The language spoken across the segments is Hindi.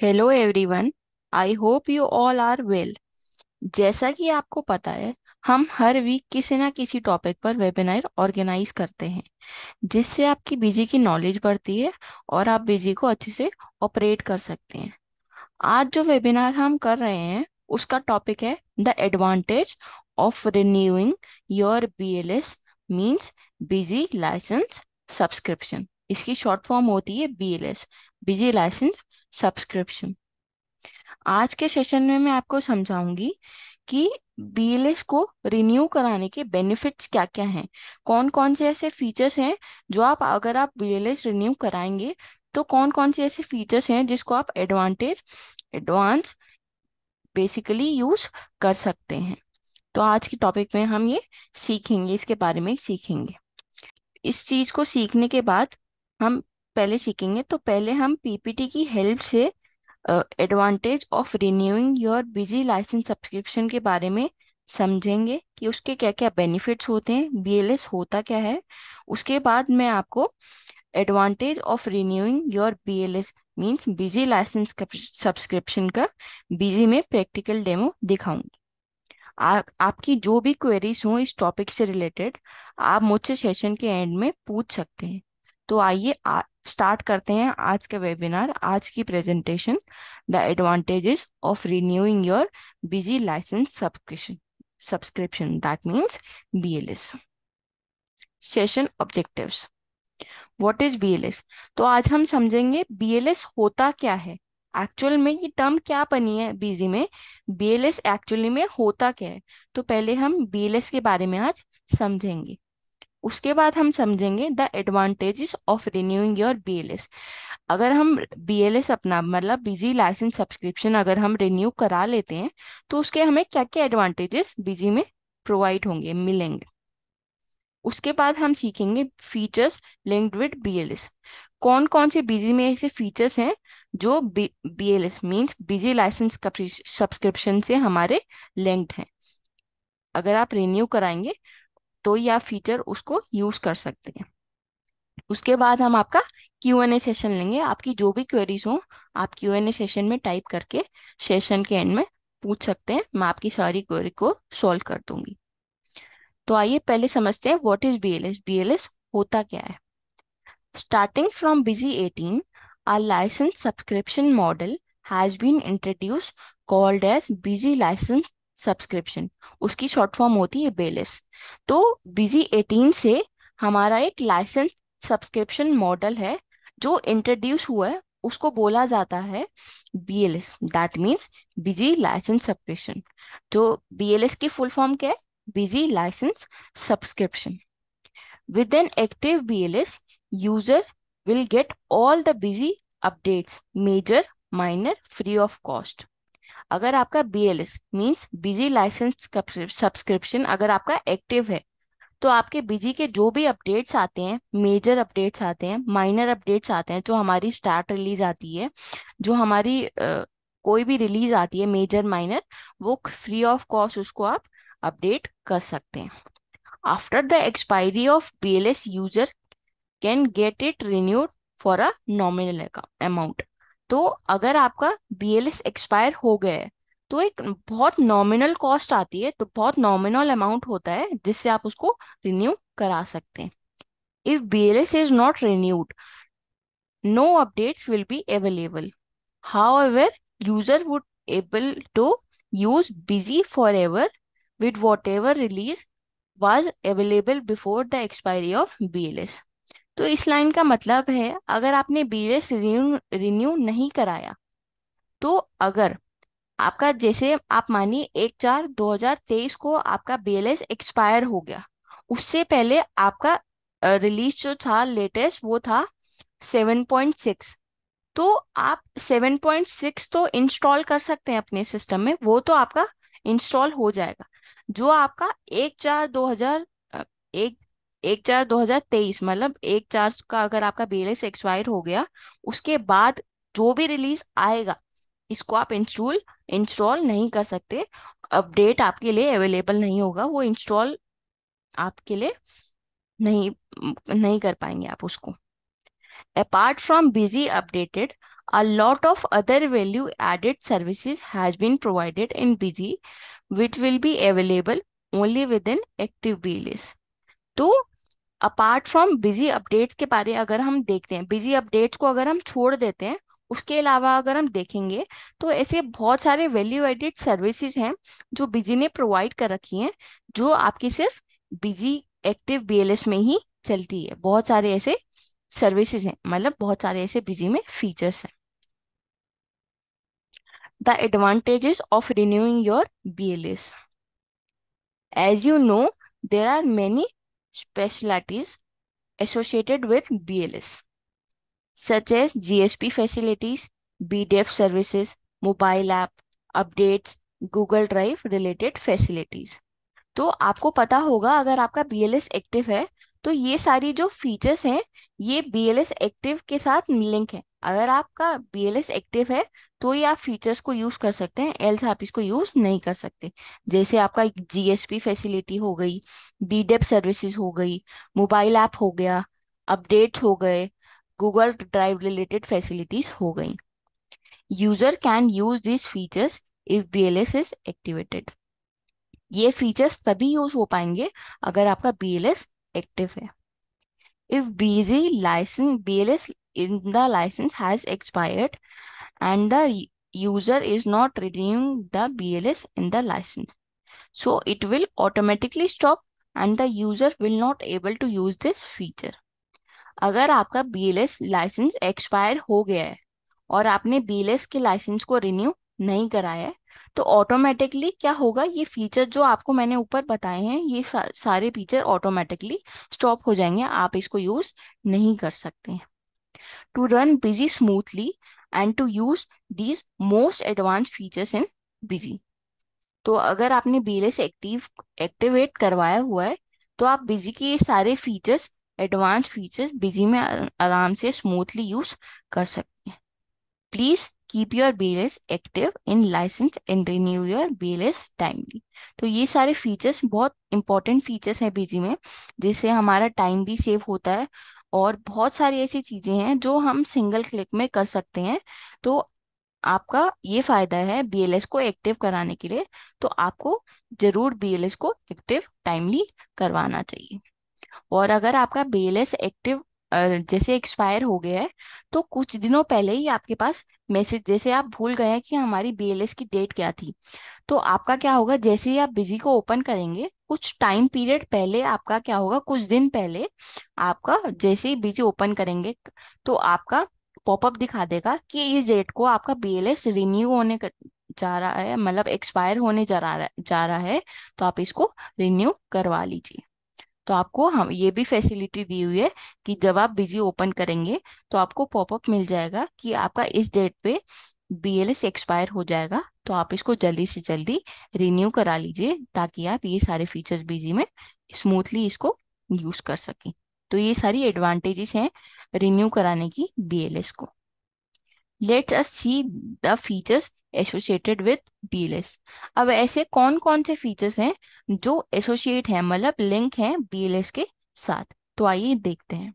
Hello everyone. I hope you all are well. जैसा कि आपको पता है, हम हर वीक किसी ना किसी टॉपिक पर वेबिनार ऑर्गेनाइज करते हैं, जिससे आपकी बिजी की नॉलेज बढ़ती है और आप बिजी को अच्छे से ऑपरेट कर सकते हैं। आज जो वेबिनार हम कर रहे हैं उसका टॉपिक है the advantage of renewing your BLS means Busy licence subscription. इसकी शॉर्ट फॉर्म होती है बीएलएस, बिजी लाइसेंस सब्सक्रिप्शन। आज के सेशन में मैं आपको समझाऊंगी कि बीएलएस को रिन्यू कराने के बेनिफिट्स क्या क्या हैं, कौन कौन से ऐसे फीचर्स हैं जो आप अगर आप बीएलएस रिन्यू कराएंगे तो कौन कौन से ऐसे फीचर्स हैं जिसको आप एडवांस बेसिकली यूज कर सकते हैं। तो आज के टॉपिक में हम ये सीखेंगे, इसके बारे में सीखेंगे। इस चीज को सीखने के बाद हम पहले सीखेंगे, तो पहले हम पीपीटी की हेल्प से advantage of renewing your Busy licence subscription के बारे में समझेंगे कि उसके क्या क्या बेनिफिट्स होते हैं, बीएलएस होता क्या है। उसके बाद मैं आपको advantage of renewing your BLS means Busy licence subscription का बिजी में प्रैक्टिकल डेमो दिखाऊंगी। आपकी जो भी क्वेरीज हो इस टॉपिक से रिलेटेड, आप मुझसे सेशन के एंड में पूछ सकते हैं। तो आइए स्टार्ट करते हैं आज का वेबिनार, आज की presentation, the advantages of renewing your Busy licence subscription that means BLS. Session objectives. What is BLS? तो आज हम समझेंगे बीएलएस होता क्या है, एक्चुअल में ये टर्म क्या बनी है बीजी में, बीएलएस एक्चुअली में होता क्या है। तो पहले हम बीएलएस के बारे में आज समझेंगे। उसके बाद हम समझेंगे the advantages of renewing your BLS. अगर हम बीएलएस अपना मतलब बिजी लाइसेंस सब्सक्रिप्शन अगर हम रिन्यू करा लेते हैं तो उसके हमें क्या क्या एडवांटेजेस बिजी में प्रोवाइड होंगे, मिलेंगे। उसके बाद हम सीखेंगे फीचर्स लिंक्ड विद बीएलएस। कौन कौन से बिजी में ऐसे फीचर्स हैं जो BLS means Busy licence subscription से हमारे लिंक्ड हैं। अगर आप रिन्यू कराएंगे तो ये आप फीचर उसको यूज कर सकते हैं। उसके बाद हम आपका क्यूएनए सेशन लेंगे। आपकी जो भी क्वेरीज हो आप क्यूएनए सेशन में टाइप करके सेशन के एंड में पूछ सकते हैं, मैं आपकी सारी क्वेरी को सॉल्व कर दूंगी। तो आइए पहले समझते हैं व्हाट इज बीएलएस, बीएलएस होता क्या है। Starting from busy 18, a license subscription model has been introduced called as busy license subscription। उसकी शॉर्ट फॉर्म होती है बीएलएस। तो बिजी 18 से हमारा एक लाइसेंस सब्सक्रिप्शन मॉडल है जो इंट्रोड्यूस हुआ है, उसको बोला जाता है BLS, that means Busy licence subscription. तो बीएलएस की फुल फॉर्म क्या है? Busy licence subscription. With an active BLS, user will get all the busy updates, major, minor, free of cost। अगर आपका BLS means Busy licence subscription अगर आपका एक्टिव है तो आपके बिजी के जो भी अपडेट्स आते हैं, मेजर अपडेट्स आते हैं, माइनर अपडेट्स आते हैं, जो हमारी स्टार्ट रिलीज आती है, जो हमारी कोई भी रिलीज आती है मेजर माइनर, वो फ्री ऑफ कॉस्ट उसको आप अपडेट कर सकते हैं। After the expiry of BLS, user can get it renewed for a nominal amount। तो अगर आपका BLS एक्सपायर हो गया है तो एक बहुत नॉमिनल कॉस्ट आती है, तो बहुत नॉमिनल अमाउंट होता है जिससे आप उसको रिन्यू करा सकते हैं। If BLS is not renewed, no updates will be available। However, user would able to use busy forever with whatever release was available before the expiry of BLS। तो इस लाइन का मतलब है अगर आपने बीएलएस रिन्यू नहीं कराया तो अगर आपका जैसे आप मानिए 1/4/2023 को आपका बीएलएस एक्सपायर हो गया, उससे पहले आपका रिलीज जो था लेटेस्ट वो था 7.6। तो आप 7.6 तो इंस्टॉल कर सकते हैं अपने सिस्टम में, वो तो आपका इंस्टॉल हो जाएगा। जो आपका 1/4/2000 एक 1/4/2023 मतलब 1/4 का अगर आपका बीएलएस एक्सपायर हो गया, उसके बाद जो भी रिलीज आएगा इसको आप इंस्टॉल नहीं कर सकते। अपडेट आपके लिए अवेलेबल नहीं होगा, वो इंस्टॉल आपके लिए नहीं नहीं कर पाएंगे आप उसको। Apart from busy updated, A lot of other value added services has been provided in Busy which will be available only within active BLS. तो अपार्ट फ्रॉम बिजी अपडेट्स के बारे अगर हम देखते हैं, बिजी अपडेट्स को अगर हम छोड़ देते हैं, उसके अलावा अगर हम देखेंगे तो ऐसे बहुत सारे वैल्यू एडेड सर्विसेज हैं जो बिजी ने प्रोवाइड कर रखी हैं, जो आपकी सिर्फ बिजी एक्टिव बीएलएस में ही चलती है। बहुत सारे ऐसे सर्विसेज हैं, मतलब बहुत सारे ऐसे बिजी में फीचर्स हैं। The advantages of renewing your BLS, as you know there are many specialties associated with BLS, such as GSP facilities, BDF services, mobile app, updates, Google Drive related facilities. तो आपको पता होगा अगर आपका BLS एक्टिव है तो ये सारी जो फीचर्स हैं ये BLS एक्टिव के साथ लिंक है। अगर आपका BLS एक्टिव है तो ये आप फीचर्स को यूज कर सकते हैं, एल्स आप इसको यूज नहीं कर सकते। जैसे आपका GSP फैसिलिटी हो गई, BDEP सर्विसेज हो गई, मोबाइल ऐप हो गया, अपडेट्स हो गए, गूगल ड्राइव रिलेटेड फैसिलिटीज हो गई। User can use this features if BLS is activated. ये फीचर्स तभी यूज हो पाएंगे अगर आपका BLS एक्टिव है। If BLS in the license has expired and the user is not renewing the BLS in the license, so it will automatically stop and the user will not able to use this feature. अगर आपका BLS लाइसेंस एक्सपायर हो गया है और आपने BLS के लाइसेंस को रिन्यू नहीं कराया है तो ऑटोमेटिकली क्या होगा, ये फीचर जो आपको मैंने ऊपर बताए हैं ये सारे फीचर ऑटोमेटिकली स्टॉप हो जाएंगे, आप इसको यूज नहीं कर सकते हैं। To run Busy smoothly and to use these most advance features in Busy, तो अगर आपने BLS एक्टिवेट करवाया हुआ है तो आप बिजी के ये सारे फीचर्स, एडवांस फीचर्स बिजी में आराम से स्मूथली यूज कर सकते हैं। Please keep your BLS active in licence and renew your BLS timely. तो ये सारे फीचर्स बहुत इंपॉर्टेंट फीचर्स हैं बिजी में, जिससे हमारा टाइम भी सेव होता है और बहुत सारी ऐसी चीजें हैं जो हम सिंगल क्लिक में कर सकते हैं। तो आपका ये फायदा है BLS को एक्टिव कराने के लिए, तो आपको जरूर BLS को एक्टिव टाइमली करवाना चाहिए। और अगर आपका BLS एक्टिव जैसे एक्सपायर हो गया है तो कुछ दिनों पहले ही आपके पास मैसेज, जैसे आप भूल गए हैं कि हमारी BLS की डेट क्या थी, तो आपका क्या होगा, जैसे ही आप बिजी को ओपन करेंगे कुछ टाइम पीरियड पहले आपका क्या होगा, कुछ दिन पहले आपका जैसे ही बिजी ओपन करेंगे तो आपका पॉपअप दिखा देगा कि इस डेट को आपका BLS रिन्यू होने जा रहा है, मतलब एक्सपायर होने जा रहा है, तो आप इसको रिन्यू करवा लीजिए। तो आपको हम ये भी फैसिलिटी दी हुई है कि जब आप बिजी ओपन करेंगे तो आपको पॉपअप मिल जाएगा कि आपका इस डेट पे BLS एक्सपायर हो जाएगा, तो आप इसको जल्दी से जल्दी रिन्यू करा लीजिए ताकि आप ये सारे फीचर्स बिजी में स्मूथली इसको यूज कर सकें। तो ये सारी एडवांटेजेस हैं रिन्यू कराने की BLS को। Let us see the features associated with BLS। अब ऐसे कौन कौन से फीचर्स हैं जो एसोसिएट हैं, मतलब लिंक हैं BLS के साथ, तो आइए देखते हैं।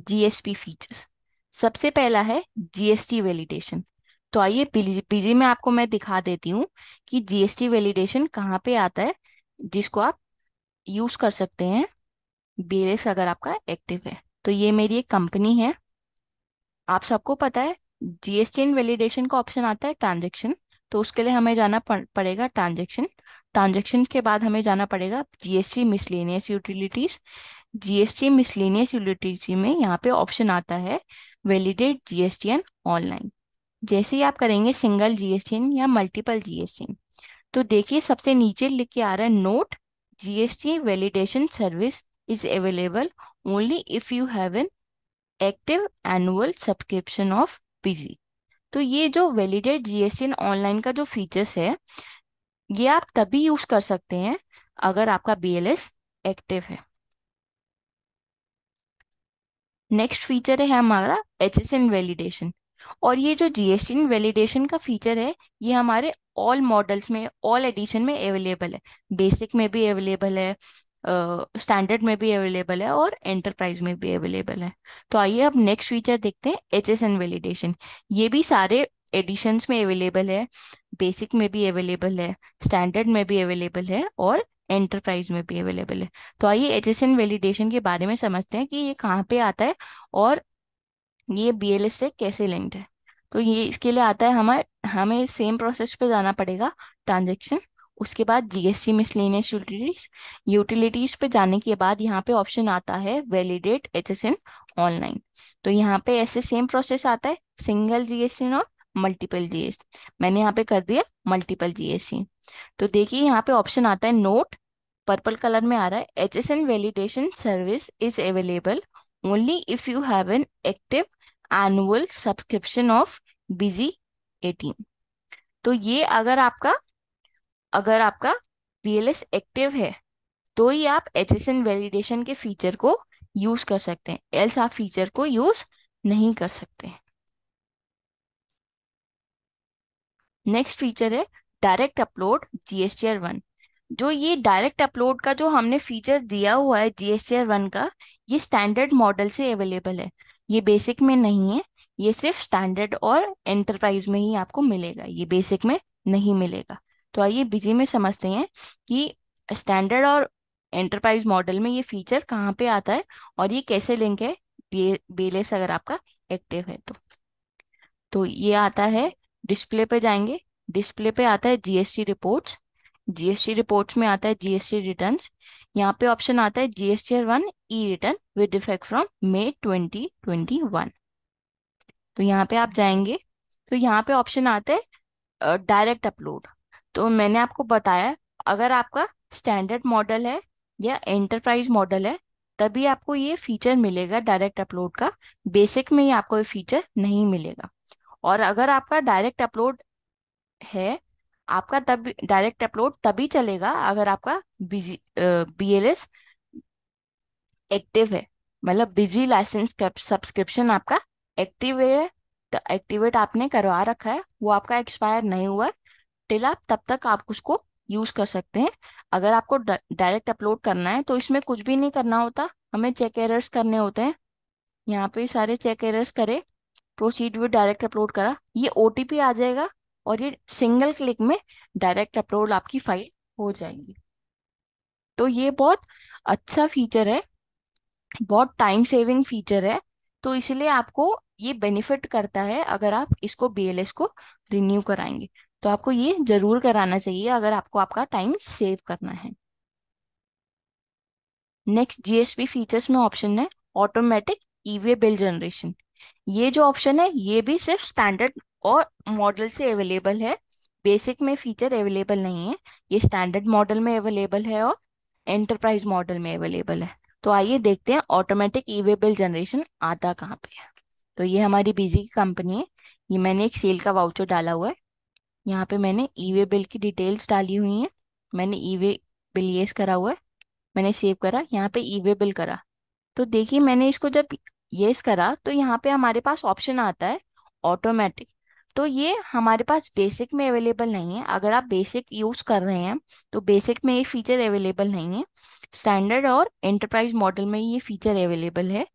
GSP फीचर्स, सबसे पहला है GST वैलिडेशन। तो आइए पीजी में आपको मैं दिखा देती हूँ कि GST वैलिडेशन कहाँ पे आता है, जिसको आप यूज कर सकते हैं BLS अगर आपका एक्टिव है। तो ये मेरी एक कंपनी है, आप सबको पता है GST इन वैलिडेशन का ऑप्शन आता है ट्रांजेक्शन, तो उसके लिए हमें जाना पड़ेगा ट्रांजेक्शन। ट्रांजेक्शन के बाद हमें जाना पड़ेगा GST miscellaneous utilities. GST miscellaneous utility में यहाँ पे ऑप्शन आता है वैलिडेट GSTN ऑनलाइन। जैसे ही आप करेंगे सिंगल GSTN या मल्टीपल GSTN, तो देखिए सबसे नीचे लिख के आ रहा है note GST validation service is available only if you have an active annual subscription of busy. तो ये जो वैलिडेट GSTN ऑनलाइन का जो फीचर्स है ये आप तभी यूज कर सकते हैं अगर आपका BLS एक्टिव है। नेक्स्ट फीचर है हमारा HSN वैलिडेशन, और ये जो GSTN वैलिडेशन का फीचर है ये हमारे ऑल मॉडल्स में, ऑल एडिशन में अवेलेबल है। बेसिक में भी अवेलेबल है, स्टैंडर्ड में भी अवेलेबल है और एंटरप्राइज में भी अवेलेबल है। तो आइए अब नेक्स्ट फीचर देखते हैं, HSN वैलिडेशन। ये भी सारे एडिशंस में अवेलेबल है, बेसिक में भी अवेलेबल है, स्टैंडर्ड में भी अवेलेबल है और एंटरप्राइज में भी अवेलेबल है। तो आइए HSN वैलिडेशन के बारे में समझते हैं कि ये कहाँ पे आता है और ये BLS से कैसे लिंक्ड है। तो ये इसके लिए आता है, हमें सेम प्रोसेस पे जाना पड़ेगा, ट्रांजेक्शन, उसके बाद GST मिसलेनियस यूटिलिटीज। यूटिलिटीज पे जाने के बाद यहाँ पे ऑप्शन आता है वैलिडेट HSN ऑनलाइन। तो यहाँ पे ऐसे सेम प्रोसेस आता है, सिंगल GST और मल्टीपल GST। मैंने यहाँ पे कर दिया मल्टीपल GST। तो देखिए यहाँ पे ऑप्शन आता है नोट, पर्पल कलर में आ रहा है, HSN validation service is available only if you have an active annual subscription of busy 18। तो ये अगर आपका BLS एक्टिव है तो ही आप HSN वैलिडेशन के फीचर को यूज कर सकते हैं, एल्स आप फीचर को यूज नहीं कर सकते। नेक्स्ट फीचर है डायरेक्ट अपलोड GSTR1। जो ये डायरेक्ट अपलोड का जो हमने फीचर दिया हुआ है GSTR1 का, ये स्टैंडर्ड मॉडल से अवेलेबल है, ये बेसिक में नहीं है। ये सिर्फ स्टैंडर्ड और एंटरप्राइज में ही आपको मिलेगा, ये बेसिक में नहीं मिलेगा। तो आइए बिजी में समझते हैं कि स्टैंडर्ड और एंटरप्राइज मॉडल में ये फीचर कहाँ पे आता है और ये कैसे लिंक है BLS अगर आपका एक्टिव है तो ये आता है, डिस्प्ले पे जाएंगे, डिस्प्ले पे आता है GST रिपोर्ट्स, GST रिपोर्ट्स में आता है GST रिटर्न्स। यहाँ पे ऑप्शन आता है GSTR1 e return with effect from May 2021। तो यहाँ पे आप जाएंगे तो यहाँ पे ऑप्शन आता है डायरेक्ट अपलोड। तो मैंने आपको बताया, अगर आपका स्टैंडर्ड मॉडल है या एंटरप्राइज मॉडल है तभी आपको ये फीचर मिलेगा डायरेक्ट अपलोड का, बेसिक में ही आपको ये फीचर नहीं मिलेगा। और अगर आपका डायरेक्ट अपलोड है, आपका तब डायरेक्ट अपलोड तभी चलेगा अगर आपका BLS एक्टिव है, मतलब बिजी लाइसेंस सब्सक्रिप्शन आपका एक्टिव है, एक्टिवेट आपने करवा रखा है, वो आपका एक्सपायर नहीं हुआ है, टिल आप तब तक आप उसको यूज कर सकते हैं। अगर आपको डायरेक्ट अपलोड करना है तो इसमें कुछ भी नहीं करना होता, हमें चेक एरर्स करने होते हैं। यहाँ पे सारे चेक एरर्स करे, प्रोसीड विद डायरेक्ट अपलोड करा, ये OTP आ जाएगा और ये सिंगल क्लिक में डायरेक्ट अपलोड आपकी फाइल हो जाएगी। तो ये बहुत अच्छा फीचर है, बहुत टाइम सेविंग फीचर है। तो इसलिए आपको ये बेनिफिट करता है अगर आप इसको BLS को रिन्यू कराएंगे, तो आपको ये जरूर कराना चाहिए अगर आपको आपका टाइम सेव करना है। नेक्स्ट GSP फीचर्स में ऑप्शन है ऑटोमेटिक ईवे बिल जनरेशन। ये जो ऑप्शन है ये भी सिर्फ स्टैंडर्ड और मॉडल से अवेलेबल है, बेसिक में फीचर अवेलेबल नहीं है। ये स्टैंडर्ड मॉडल में अवेलेबल है और एंटरप्राइज मॉडल में अवेलेबल है। तो आइए देखते हैं ऑटोमेटिक ई वे बिल जनरेशन आता कहाँ पे है। तो ये हमारी बिजी की कंपनी है, ये मैंने एक सेल का वाउचर डाला हुआ है, यहाँ पे मैंने ई वे बिल की डिटेल्स डाली हुई हैं, मैंने ई वे बिल येस करा हुआ है, मैंने सेव करा, यहाँ पे ई वे बिल करा। तो देखिए मैंने इसको जब यस करा तो यहाँ पे हमारे पास ऑप्शन आता है ऑटोमेटिक। तो ये हमारे पास बेसिक में अवेलेबल नहीं है, अगर आप बेसिक यूज कर रहे हैं तो बेसिक में ये फीचर अवेलेबल नहीं है, स्टैंडर्ड और एंटरप्राइज मॉडल में ये फीचर अवेलेबल है।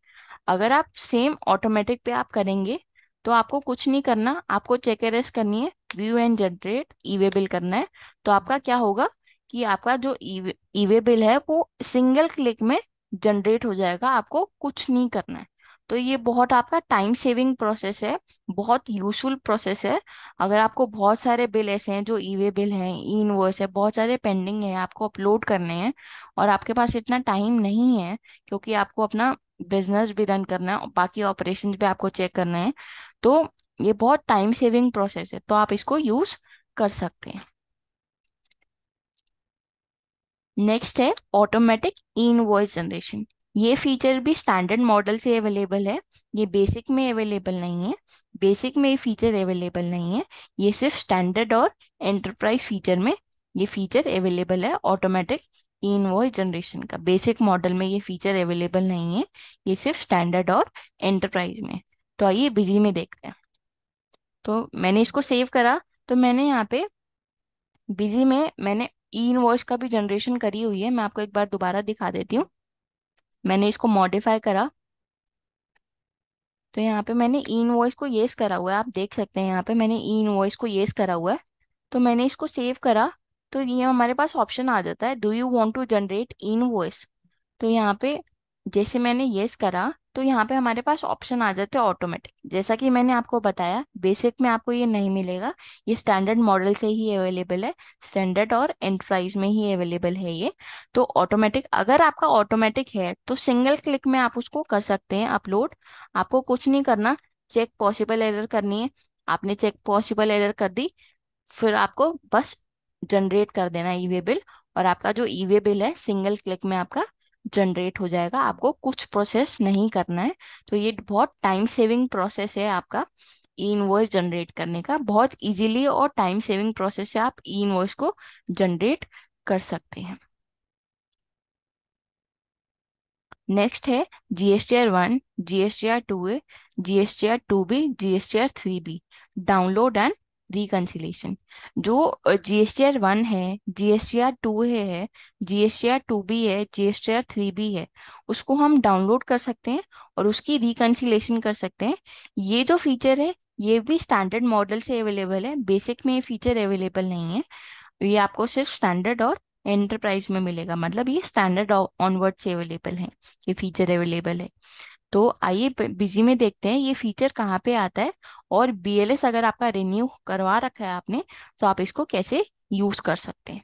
अगर आप सेम ऑटोमेटिक पे आप करेंगे तो आपको कुछ नहीं करना, आपको चेक एरर्स करनी है, view and generate E way bill करना है। तो आपका क्या होगा कि आपका जो ई वे बिल है वो सिंगल क्लिक में जनरेट हो जाएगा, आपको कुछ नहीं करना है। तो ये बहुत आपका टाइम सेविंग प्रोसेस है, बहुत यूजफुल प्रोसेस है। अगर आपको बहुत सारे बिल ऐसे हैं जो ई वे बिल हैं, ई इनवॉइस है, बहुत सारे पेंडिंग है, आपको अपलोड करने हैं और आपके पास इतना टाइम नहीं है क्योंकि आपको अपना बिजनेस भी रन करना है और बाकी ऑपरेशन भी आपको चेक करना है, तो ये बहुत टाइम सेविंग प्रोसेस है, तो आप इसको यूज कर सकते हैं। नेक्स्ट है ऑटोमेटिक इनवॉइस जनरेशन। ये फीचर भी स्टैंडर्ड मॉडल से अवेलेबल है, ये बेसिक में अवेलेबल नहीं है, बेसिक में ये फीचर अवेलेबल नहीं है, ये सिर्फ स्टैंडर्ड और एंटरप्राइज फीचर में ये फीचर अवेलेबल है ऑटोमेटिक इनवॉइस जनरेशन का। बेसिक मॉडल में ये फीचर अवेलेबल नहीं है, ये सिर्फ स्टैंडर्ड और एंटरप्राइज में। तो आइए बिजी में देखते हैं। तो मैंने इसको सेव करा, तो मैंने यहाँ पे बिजी में मैंने ई इनवॉइस का भी जनरेशन करी हुई है, मैं आपको एक बार दोबारा दिखा देती हूँ। मैंने इसको मॉडिफाई करा, तो यहाँ पे मैंने ई इनवॉइस को येस करा हुआ है, आप देख सकते हैं यहाँ पे मैंने ई इनवॉइस को येस करा हुआ है। तो मैंने इसको सेव करा, तो ये हमारे पास ऑप्शन आ जाता है, do you want to generate invoice. तो यहाँ पे जैसे मैंने यस करा, तो यहाँ पे हमारे पास ऑप्शन आ जाते हैं ऑटोमेटिक। जैसा कि मैंने आपको बताया, बेसिक में आपको ये नहीं मिलेगा, ये स्टैंडर्ड मॉडल से ही अवेलेबल है, स्टैंडर्ड और एंटरप्राइज में ही अवेलेबल है ये। तो ऑटोमेटिक, अगर आपका ऑटोमेटिक है तो सिंगल क्लिक में आप उसको कर सकते हैं अपलोड। आपको कुछ नहीं करना, चेक पॉसिबल एरर करनी है। आपने चेक पॉसिबल एरर कर दी, फिर आपको बस जनरेट कर देना ई वे बिल, और आपका जो ई वे बिल है सिंगल क्लिक में आपका जनरेट हो जाएगा। आपको कुछ प्रोसेस नहीं करना है। तो ये बहुत टाइम सेविंग प्रोसेस है आपका, ई इनवॉइस जनरेट करने का। बहुत इजीली और टाइम सेविंग प्रोसेस से आप ई इनवॉइस को जनरेट कर सकते हैं। नेक्स्ट है GSTR 1, GSTR 2A, GSTR 2B, GSTR 3B, download and reconciliation. जो GSTR 1 है, GSTR 2 है, GSTR 2B है, GSTR 3B है, उसको हम डाउनलोड कर सकते हैं और उसकी रिकन्सिलेशन कर सकते हैं। ये जो फीचर है ये भी स्टैंडर्ड मॉडल से अवेलेबल है, बेसिक में ये फीचर अवेलेबल नहीं है। ये आपको सिर्फ स्टैंडर्ड और एंटरप्राइज में मिलेगा, मतलब ये स्टैंडर्ड ऑनवर्ड से अवेलेबल है, ये फीचर अवेलेबल है। तो आइए बिजी में देखते हैं ये फीचर कहाँ पे आता है, और BLS अगर आपका रिन्यू करवा रखा है आपने, तो आप इसको कैसे यूज कर सकते हैं।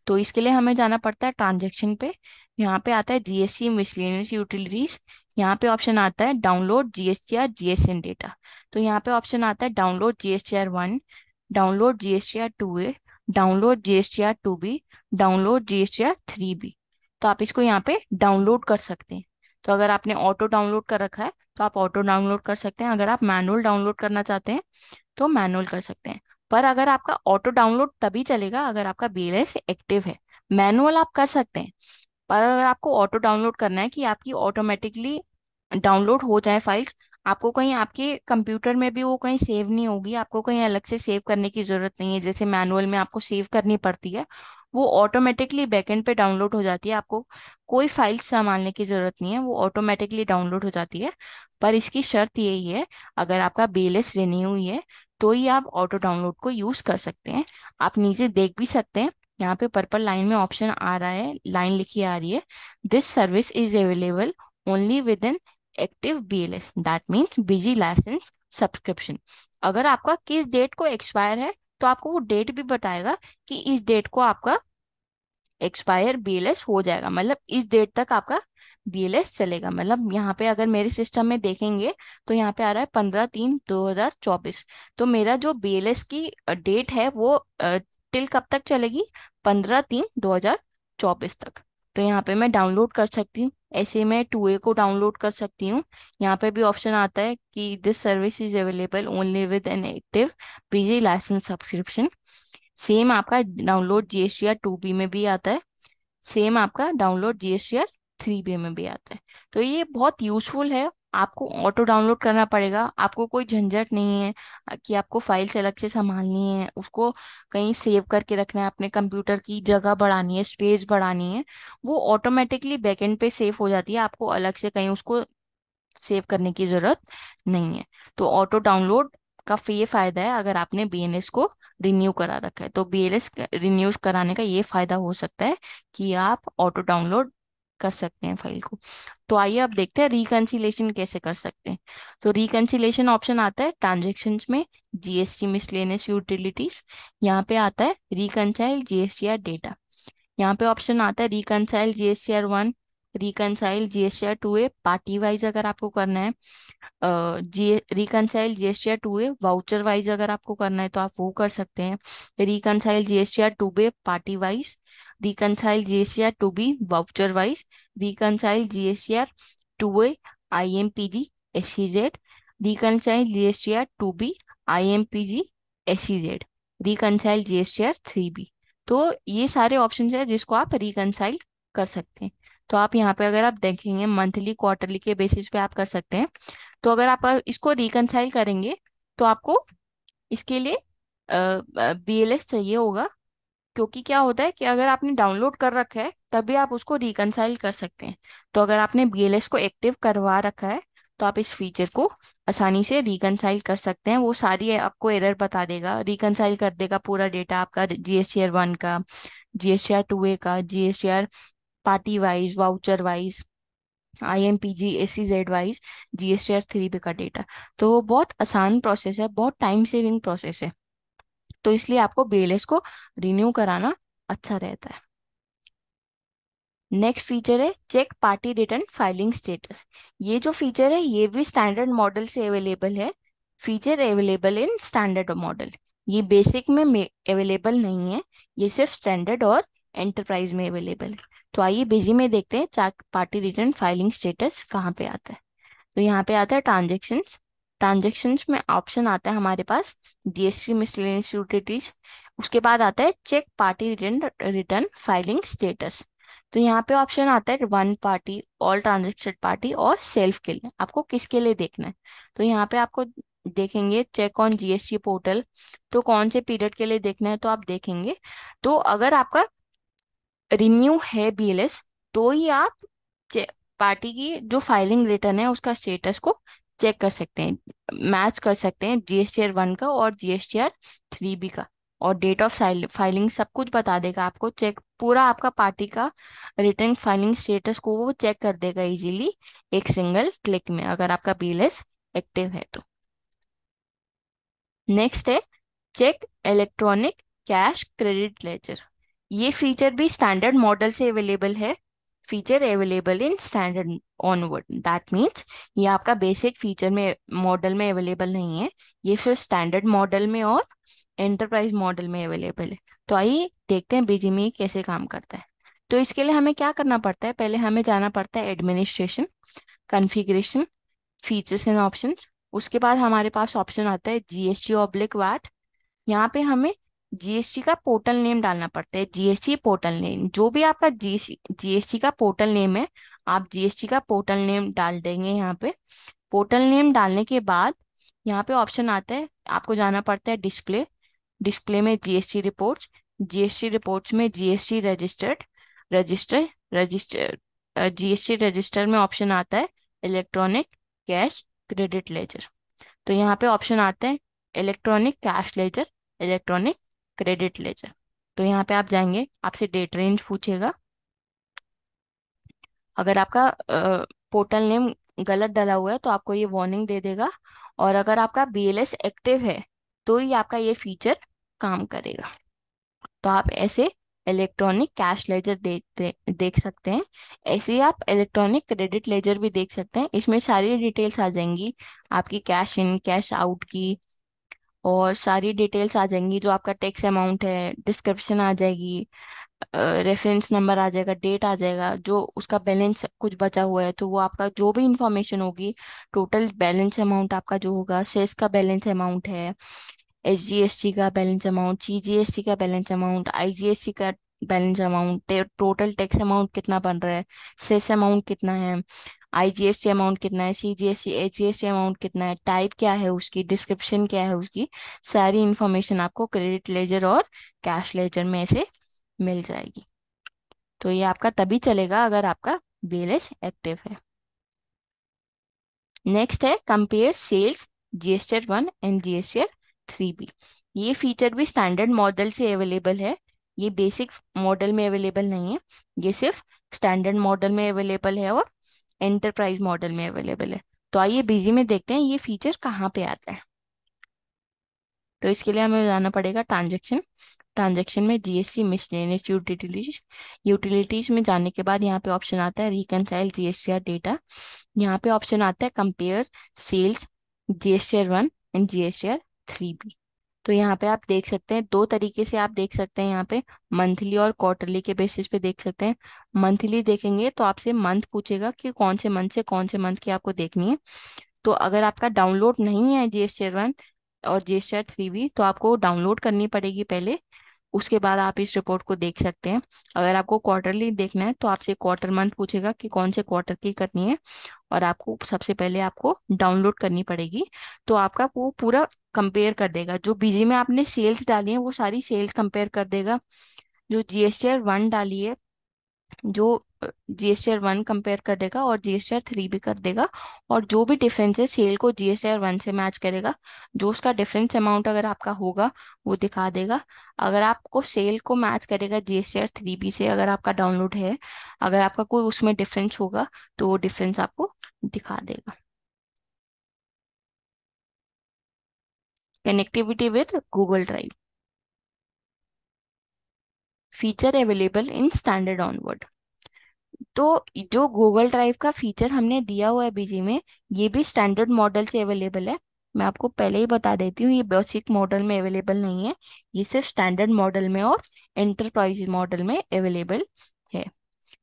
तो इसके लिए हमें जाना पड़ता है ट्रांजेक्शन पे। यहाँ पे आता है GST मिसलेनियस यूटिलिटीज। यहाँ पे ऑप्शन आता है डाउनलोड GSTR GSN डेटा। तो यहाँ पे ऑप्शन आता है download GSTR 1, download GSTR 2A, download GSTR 2B, download GSTR 3B। तो आप इसको यहाँ पे डाउनलोड कर सकते हैं। तो अगर आपने ऑटो डाउनलोड कर रखा है तो आप ऑटो डाउनलोड कर सकते हैं, अगर आप मैनुअल डाउनलोड करना चाहते हैं तो मैनुअल कर सकते हैं। पर अगर आपका ऑटो डाउनलोड तभी चलेगा अगर आपका BLS एक्टिव है। मैनुअल आप कर सकते हैं, पर अगर आपको ऑटो डाउनलोड करना है कि आपकी ऑटोमेटिकली डाउनलोड हो जाए फाइल्स, आपको कहीं आपके कंप्यूटर में भी वो कहीं सेव नहीं होगी, आपको कहीं अलग से सेव करने की जरूरत नहीं है जैसे मैनुअल में आपको सेव करनी पड़ती है। वो ऑटोमेटिकली बैकएंड पे डाउनलोड हो जाती है, आपको कोई फाइल संभालने की जरूरत नहीं है, वो ऑटोमेटिकली डाउनलोड हो जाती है। पर इसकी शर्त यही है, अगर आपका BLS रिन्यू हुई है तो ही आप ऑटो डाउनलोड को यूज कर सकते हैं। आप नीचे देख भी सकते हैं, यहाँ पे पर्पल लाइन में ऑप्शन आ रहा है, लाइन लिखी आ रही है, this service is available only with in active BLS, that means Busy licence subscription. अगर आपका किस डेट को एक्सपायर है तो आपको वो डेट भी बताएगा कि इस डेट को आपका एक्सपायर BLS हो जाएगा, मतलब इस डेट तक आपका BLS चलेगा। मतलब यहाँ पे अगर मेरे सिस्टम में देखेंगे तो यहाँ पे आ रहा है 15/3/2024। तो मेरा जो BLS की डेट है वो टिल कब तक चलेगी, 15/3/2024 तक। तो यहाँ पे मैं डाउनलोड कर सकती हूँ, ऐसे मैं 2A को डाउनलोड कर सकती हूँ। यहाँ पे भी ऑप्शन आता है कि this service is available only with an active Busy licence subscription. Same आपका डाउनलोड GSTR 2B में भी आता है, सेम आपका डाउनलोड GSTR 3B में भी आता है। तो ये बहुत यूजफुल है। आपको ऑटो डाउनलोड करना पड़ेगा, आपको कोई झंझट नहीं है कि आपको फाइल्स अलग से संभालनी है, उसको कहीं सेव करके रखना है, अपने कंप्यूटर की जगह बढ़ानी है, स्पेस बढ़ानी है। वो ऑटोमेटिकली बैकएंड पे सेव हो जाती है, आपको अलग से कहीं उसको सेव करने की जरूरत नहीं है। तो ऑटो डाउनलोड का ये फायदा है अगर आपने BLS को रिन्यू करा रखा है, तो BLS रिन्यू कराने का ये फायदा हो सकता है कि आप ऑटो डाउनलोड कर सकते हैं फाइल को। तो आइए अब देखते हैं रिकंसिलेशन कैसे कर सकते हैं। तो रिकंसिलेशन ऑप्शन आता है ट्रांजेक्शन्स में, GST मिसलेनियस यूटिलिटीज। यहाँ पे आता है रिकंसाइल GSTR डेटा। यहाँ पे ऑप्शन आता है reconcile GSTR 1, reconcile GSTR 2A party wise अगर आपको करना है, जी reconcile GSTR 2A voucher wise अगर आपको करना है तो आप वो कर सकते हैं। Reconcile GSTR 2B party wise, reconcile GSTR 2B voucher wise, reconcile GSTR 2A IMPG SEZ, reconcile GSTR 2B IMPG SEZ, reconcile GSTR 3B। तो ये सारे ऑप्शन है जिसको आप रिकंसाइल कर सकते हैं। तो आप यहाँ पे अगर आप देखेंगे मंथली क्वार्टरली के बेसिस पे आप कर सकते हैं। तो अगर आप इसको रिकंसाइल करेंगे तो आपको इसके लिए BLS चाहिए होगा, क्योंकि क्या होता है कि अगर आपने डाउनलोड कर रखा है तभी आप उसको रिकंसाइल कर सकते हैं। तो अगर आपने बीएलएस को एक्टिव करवा रखा है तो आप इस फीचर को आसानी से रिकंसाइल कर सकते हैं। वो सारी आपको एरर बता देगा, रिकंसाइल कर देगा पूरा डेटा आपका, जीएसटीआर 1 का, जीएसटीआर 2A का, GSTR party wise, voucher wise, IMPG, ACZ wise, GSTR 3B का डेटा। तो वो बहुत आसान प्रोसेस है, बहुत टाइम सेविंग प्रोसेस है। तो इसलिए आपको बीएलएस को रिन्यू कराना अच्छा रहता है। नेक्स्ट फीचर है check party return filing status. ये जो फीचर है ये भी स्टैंडर्ड मॉडल से अवेलेबल है। Feature available in standard model, ये बेसिक में अवेलेबल नहीं है, ये सिर्फ स्टैंडर्ड और एंटरप्राइज में अवेलेबल है। तो आइए बिजी में देखते हैं check party return filing status कहाँ पे आता है। तो यहाँ पे आता है ट्रांजेक्शन्स। ट्रांजेक्शन्स में ऑप्शन आता है हमारे पास जीएसटी मिसलेनियस यूटिलिटीज। उसके बाद आता है check party return return filing status. तो यहाँ पे ऑप्शन आता है one party, all transaction party और सेल्फ के लिए, आपको किसके लिए देखना है। तो यहाँ पे आपको देखेंगे चेक ऑन जीएसटी पोर्टल, तो कौन से पीरियड के लिए देखना है तो आप देखेंगे। तो अगर आपका रिन्यू है बीएलएस तो ही आप पार्टी की जो फाइलिंग रिटर्न है उसका स्टेटस को चेक कर सकते हैं, मैच कर सकते हैं जीएसटीआर 1 का और जीएसटीआर 3B का। और डेट ऑफ फाइलिंग सब कुछ बता देगा आपको, चेक पूरा आपका पार्टी का रिटर्न फाइलिंग स्टेटस को वो चेक कर देगा इजीली एक सिंगल क्लिक में, अगर आपका बीएलएस एक्टिव है तो। नेक्स्ट है check electronic cash credit ledger. ये फीचर भी स्टैंडर्ड मॉडल से अवेलेबल है। Feature available in standard onward, that means ये आपका बेसिक फीचर में मॉडल में अवेलेबल नहीं है, ये फिर स्टैंडर्ड मॉडल में और एंटरप्राइज मॉडल में अवेलेबल है। तो आइए देखते हैं बीजी में ये कैसे काम करता है। तो इसके लिए हमें क्या करना पड़ता है, पहले हमें जाना पड़ता है administration, configuration, features and options. उसके बाद हमारे पास ऑप्शन आता है जीएसटी/वैट। यहाँ पे हमें जीएसटी का पोर्टल नेम डालना पड़ता है, जीएसटी पोर्टल नेम, जो भी आपका जीएसटी का पोर्टल नेम है आप जीएसटी का पोर्टल नेम डाल देंगे यहाँ पे। पोर्टल नेम डालने के बाद यहाँ पे ऑप्शन आता है, आपको जाना पड़ता है डिस्प्ले। डिस्प्ले में जीएसटी रिपोर्ट्स, जीएसटी रिपोर्ट्स में GST register register GST register में ऑप्शन आता है इलेक्ट्रॉनिक कैश क्रेडिट लेजर। तो यहाँ पे ऑप्शन आता है electronic cash ledger, electronic credit ledger. तो यहाँ पे आप जाएंगे, आपसे डेट रेंज पूछेगा, अगर आपका पोर्टल नेम गलत डला हुआ है तो आपको ये वार्निंग दे देगा। और अगर आपका बीएलएस एक्टिव है तो ही आपका ये फीचर काम करेगा। तो आप ऐसे इलेक्ट्रॉनिक कैश लेजर देख सकते हैं। ऐसे ही आप इलेक्ट्रॉनिक क्रेडिट लेजर भी देख सकते हैं, इसमें सारी डिटेल्स आ जाएंगी आपकी कैश इन कैश आउट की, और सारी डिटेल्स आ जाएंगी, जो आपका टैक्स अमाउंट है, डिस्क्रिप्शन आ जाएगी, रेफरेंस नंबर आ जाएगा, डेट आ जाएगा, जो उसका बैलेंस कुछ बचा हुआ है तो वो आपका जो भी इंफॉर्मेशन होगी, टोटल बैलेंस अमाउंट आपका जो होगा, सेस का बैलेंस अमाउंट है, एसजीएसटी का बैलेंस अमाउंट, सीजीएसटी का बैलेंस अमाउंट, आईजीएसटी का balance amount, total tax amount कितना बन रहा है, सेस अमाउंट कितना है, आईजीएसटी अमाउंट कितना है, सीजीएसटी एचजीएसटी अमाउंट कितना है, टाइप क्या है उसकी, डिस्क्रिप्शन क्या है उसकी, सारी इंफॉर्मेशन आपको क्रेडिट लेजर और कैश लेजर में से मिल जाएगी। तो ये आपका तभी चलेगा अगर आपका बीएलएस एक्टिव है। नेक्स्ट है compare sales GSTR 1 and GSTR 3B। ये फीचर भी स्टैंडर्ड मॉडल से अवेलेबल है, ये बेसिक मॉडल में अवेलेबल नहीं है, ये सिर्फ स्टैंडर्ड मॉडल में अवेलेबल है और एंटरप्राइज मॉडल में अवेलेबल है। तो आइए बिजी में देखते हैं ये फीचर कहाँ पे आता है। तो इसके लिए हमें जाना पड़ेगा ट्रांजेक्शन। ट्रांजेक्शन में जीएसटी मिसलेनियस यूटिलिटीज, यूटिलिटीज में जाने के बाद यहाँ पे ऑप्शन आता है रिकनसाइल जीएसटीआर डेटा। यहाँ पे ऑप्शन आता है compare sales GSTR 1 and GSTR 3B। तो यहाँ पे आप देख सकते हैं दो तरीके से आप देख सकते हैं, यहाँ पे मंथली और क्वार्टरली के बेसिस पे देख सकते हैं। मंथली देखेंगे तो आपसे मंथ पूछेगा कि कौन से मंथ से कौन से मंथ की आपको देखनी है। तो अगर आपका डाउनलोड नहीं है जीएसटीआर 1 और जीएसटीआर 3B तो आपको डाउनलोड करनी पड़ेगी पहले, उसके बाद आप इस रिपोर्ट को देख सकते हैं। अगर आपको क्वार्टरली देखना है तो आपसे क्वार्टर मंथ पूछेगा कि कौन से क्वार्टर की करनी है, और आपको सबसे पहले आपको डाउनलोड करनी पड़ेगी। तो आपका वो पूरा कंपेयर कर देगा। जो बीजी में आपने सेल्स डाली है वो सारी सेल्स कंपेयर कर देगा। जो जीएसटीआर 1 डाली है, जो जीएसटीआर 1 कंपेयर कर देगा और जीएसटीआर 3 भी कर देगा। और जो भी डिफरेंस है सेल को जीएसटीआर 1 से मैच करेगा। जो उसका डिफरेंस अमाउंट अगर आपका होगा वो दिखा देगा। अगर आपको सेल को मैच करेगा जीएसटीआर 3 बी से, अगर आपका डाउनलोड है, अगर आपका कोई उसमें डिफरेंस होगा तो वो डिफरेंस आपको दिखा देगा। Connectivity with Google drive, feature available in standard onward. तो जो गूगल ड्राइव का फीचर हमने दिया हुआ है बीजी में, ये भी स्टैंडर्ड मॉडल से अवेलेबल है। मैं आपको पहले ही बता देती हूँ, ये बेसिक मॉडल में अवेलेबल नहीं है। ये सिर्फ स्टैंडर्ड मॉडल में और एंटरप्राइज मॉडल में अवेलेबल है।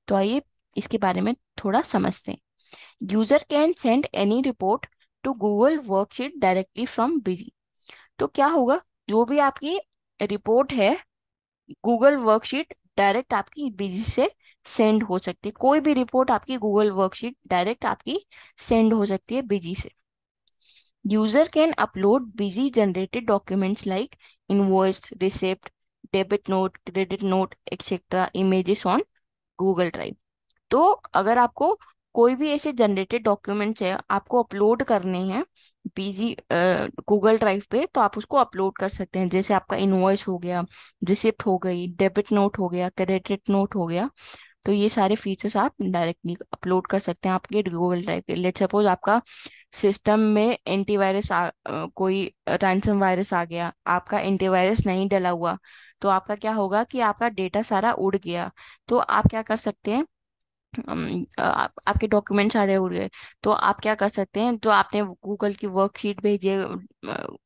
तो आइए इसके बारे में थोड़ा समझते हैं। User can send any report to Google worksheet directly from Busy. तो क्या होगा, जो भी आपकी रिपोर्ट है गूगल वर्कशीट डायरेक्ट आपकी बिजी से सेंड हो सकती है। कोई भी रिपोर्ट आपकी गूगल वर्कशीट डायरेक्ट आपकी सेंड हो सकती है बिजी से। User can upload Busy generated documents like invoice, receipt, debit note, credit note etcetera images on Google Drive. तो अगर आपको कोई भी ऐसे जनरेटेड डॉक्यूमेंट्स है आपको अपलोड करने हैं बीजी गूगल ड्राइव पे, तो आप उसको अपलोड कर सकते हैं। जैसे आपका इनवॉइस हो गया, रिसिप्ट हो गई, डेबिट नोट हो गया, क्रेडिट नोट हो गया। तो ये सारे फीचर्स आप डायरेक्टली अपलोड कर सकते हैं आपके गूगल ड्राइव पे। लेट सपोज आपका सिस्टम में एंटीवायरस कोई रैंसम वायरस आ गया, आपका एंटीवायरस नहीं डला हुआ, तो आपका क्या होगा कि आपका डेटा सारा उड़ गया। तो आप क्या कर सकते हैं, आपके डॉक्यूमेंट सारे उड़ गए, तो आप क्या कर सकते हैं, जो आपने गूगल की वर्कशीट भेजी है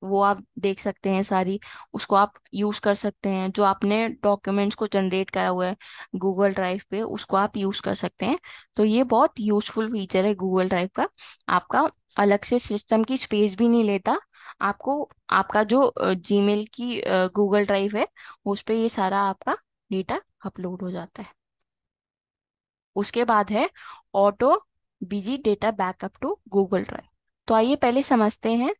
वो आप देख सकते हैं सारी, उसको आप यूज कर सकते हैं। जो आपने डॉक्यूमेंट्स को जनरेट करा हुआ है गूगल ड्राइव पे उसको आप यूज कर सकते हैं। तो ये बहुत यूजफुल फीचर है गूगल ड्राइव का। आपका अलग से सिस्टम की स्पेस भी नहीं लेता। आपको आपका जो जीमेल की गूगल ड्राइव है उस पे ये सारा आपका डेटा अपलोड हो जाता है। उसके बाद है auto Busy data backup to Google Drive. तो आइए पहले समझते हैं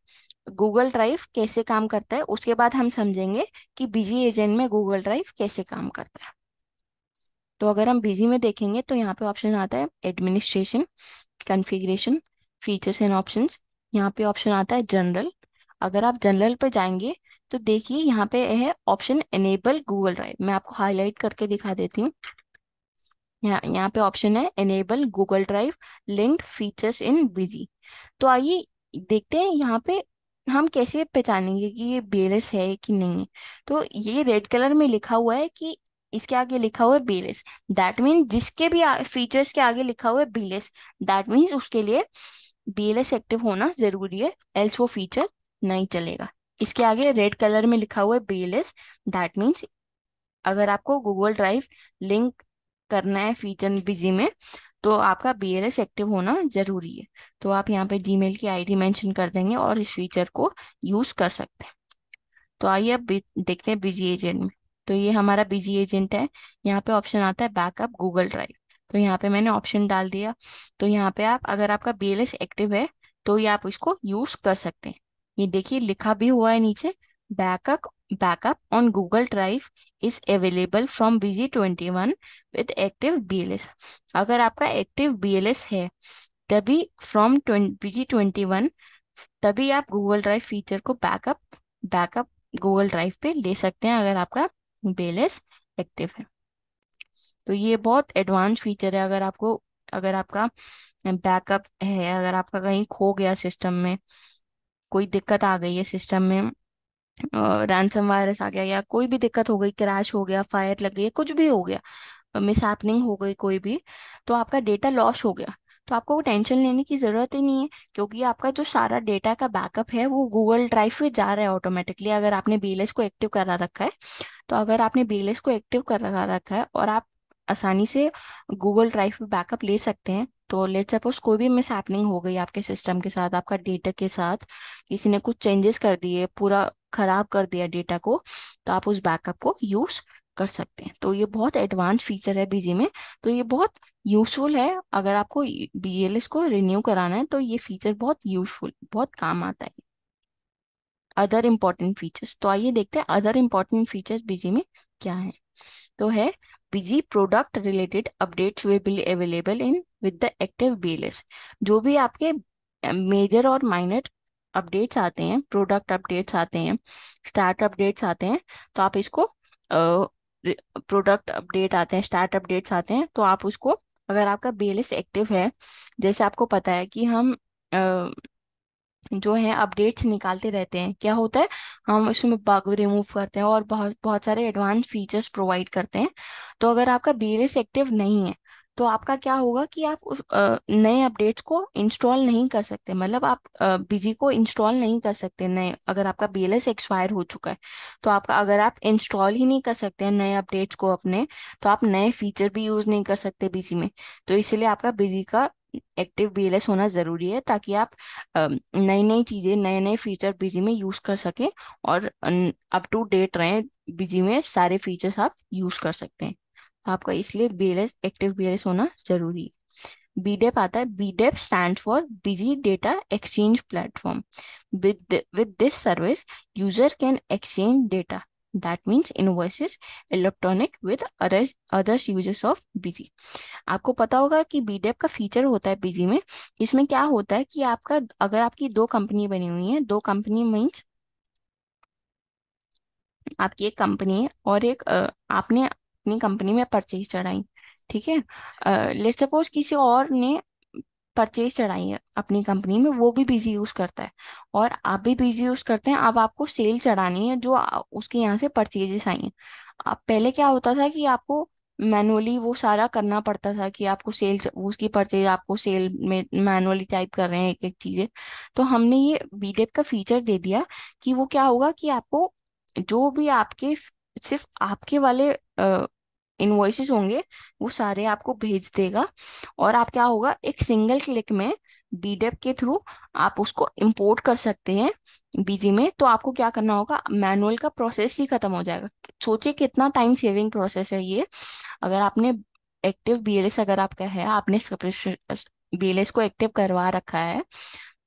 गूगल ड्राइव कैसे काम करता है, उसके बाद हम समझेंगे कि बिजी एजेंट में गूगल ड्राइव कैसे काम करता है। तो अगर हम बिजी में देखेंगे तो यहाँ पे ऑप्शन आता है administration, configuration, features and options. यहाँ पे ऑप्शन आता है जनरल। अगर आप जनरल पे जाएंगे तो देखिए यहाँ पे है ऑप्शन एनेबल गूगल ड्राइव। मैं आपको हाईलाइट करके दिखा देती हूँ। यहाँ पे ऑप्शन है enable Google drive linked features in Busy. तो आइए देखते हैं यहाँ पे हम कैसे पहचानेंगे कि ये बेलेस है कि नहीं है। तो ये रेड कलर में लिखा हुआ है कि इसके आगे लिखा हुआ है बेलेस, दैट मीन्स जिसके भी फीचर्स के आगे लिखा हुआ है बेलेस, दैट मीन्स उसके लिए बीएलएस एक्टिव होना जरूरी है, एल्स वो फीचर नहीं चलेगा। इसके आगे रेड कलर में लिखा हुआ है बीएलएस, दैट मीन्स अगर आपको गूगल ड्राइव लिंक करना है फीचर बिजी में तो आपका बीएलएस एक्टिव होना जरूरी है। तो आप यहाँ पे जीमेल की आईडी मेंशन कर देंगे और इस फीचर को यूज कर सकते हैं। तो आइए अब देखते हैं बिजी एजेंट में। तो ये हमारा बिजी एजेंट है। यहाँ पे ऑप्शन आता है बैकअप गूगल ड्राइव। तो यहाँ पे मैंने ऑप्शन डाल दिया। तो यहाँ पे आप अगर आपका बीएलएस एक्टिव है तो ये आप इसको यूज कर सकते हैं। ये देखिए लिखा भी हुआ है नीचे, backup backup on Google drive is available from busy 21 with active BLS. अगर आपका एक्टिव बीएलएस है तभी फ्रॉम बिजी 21 तभी आप गूगल ड्राइव फीचर को बैकअप बैकअप गूगल ड्राइव पे ले सकते हैं अगर आपका बीएलएस एक्टिव है। तो ये बहुत एडवांस फीचर है। अगर आपका बैकअप है, अगर आपका कहीं खो गया सिस्टम में, कोई दिक्कत आ गई है सिस्टम में, रैंसम वायरस आ गया या कोई भी दिक्कत हो गई, क्रैश हो गया, फायर लग गई, कुछ भी हो गया, मिस हैपनिंग हो गई कोई भी, तो आपका डेटा लॉस हो गया, तो आपको टेंशन लेने की जरूरत ही नहीं है। क्योंकि आपका जो सारा डेटा का बैकअप है वो गूगल ड्राइव पे जा रहा है ऑटोमेटिकली, अगर आपने बीएलएस को एक्टिव करा रखा है। तो अगर आपने बीएलएस को एक्टिव कर रखा है और आप आसानी से गूगल ड्राइव पे बैकअप ले सकते हैं। तो लेट सपोज कोई भी मिस हैपनिंग हो गई आपके सिस्टम के साथ, आपका डेटा के साथ, किसी ने कुछ चेंजेस कर दिए, पूरा खराब कर दिया डेटा को, तो आप उस बैकअप को यूज कर सकते हैं। तो ये बहुत एडवांस फीचर है बीजी में। तो ये बहुत यूजफुल है। अगर आपको बीएलएस को रिन्यू कराना है तो ये फीचर बहुत यूजफुल, बहुत काम आता है। Other important features. तो आइए देखते हैं अदर इम्पोर्टेंट फीचर्स बीजी में क्या है। तो है Busy product related updates will be available in with the active BLS. जो भी आपके मेजर और माइनर अपडेट्स आते हैं, प्रोडक्ट अपडेट्स आते हैं, स्टार्ट अपडेट्स आते हैं, तो आप इसको प्रोडक्ट अपडेट आते हैं, स्टार्ट अपडेट्स आते हैं, तो आप उसको, अगर आपका बीएलएस एक्टिव है, जैसे आपको पता है कि हम जो है अपडेट्स निकालते रहते हैं, क्या होता है, हम उसमें बग रिमूव करते हैं और बहुत बहुत सारे एडवांस फीचर्स प्रोवाइड करते हैं। तो अगर आपका बीएलएस एक्टिव नहीं है, तो आपका क्या होगा कि आप उस नए अपडेट्स को इंस्टॉल नहीं कर सकते, मतलब आप बीजी को इंस्टॉल नहीं कर सकते नए, अगर आपका बीएलएस एक्सपायर हो चुका है। तो आपका, अगर आप इंस्टॉल ही नहीं कर सकते हैं नए अपडेट्स को अपने, तो आप नए फीचर भी यूज नहीं कर सकते बीजी में। तो इसलिए आपका बीजी का एक्टिव बीएलएस होना जरूरी है, ताकि आप नई नई चीजें, नए नए फीचर बीजी में यूज कर सकें और अप टू डेट रहें, बीजी में सारे फीचर्स आप यूज कर सकते हैं। तो आपका इसलिए बीएलएस, एक्टिव बीएलएस होना जरूरी है। बीडेप आता है, BDEP stand for Busy data exchange platform. With this service user can exchange data, that means invoices, electronic with others users of Busy. आपको पता होगा कि बीडेप का फीचर होता है बीजी में। इसमें क्या होता है कि आपका, अगर आपकी दो कंपनी बनी हुई है, दो कंपनी मीन्स आपकी एक कंपनी है और एक आपने अपनी कंपनी में परचेज चढ़ाई, ठीक है। लेट्स सपोज किसी और ने परचेज चढ़ाई है अपनी कंपनी में, वो भी बीजी यूज करता है और आप भी बीजी यूज करते हैं। अब आपको सेल चढ़ानी है जो उसके यहाँ से परचेजेस आई हैं। अब पहले क्या होता था कि आपको मैनुअली वो सारा करना पड़ता था, कि आपको सेल, उसकी परचेज आपको सेल में मैनुअली टाइप कर रहे हैं एक एक चीजें। तो हमने ये बीडेप का फीचर दे दिया कि वो क्या होगा कि आपको जो भी आपके, सिर्फ आपके वाले इनवॉइसेस होंगे, वो सारे आपको भेज देगा। और आप क्या होगा, एक सिंगल क्लिक में बीडेप के थ्रू आप उसको इंपोर्ट कर सकते हैं बीजी में। तो आपको क्या करना होगा, मैनुअल का प्रोसेस ही खत्म हो जाएगा। सोचिए कितना टाइम सेविंग प्रोसेस है ये। अगर आपने एक्टिव बीएलएस, अगर आपका है, आपने बीएलएस को एक्टिव करवा रखा है,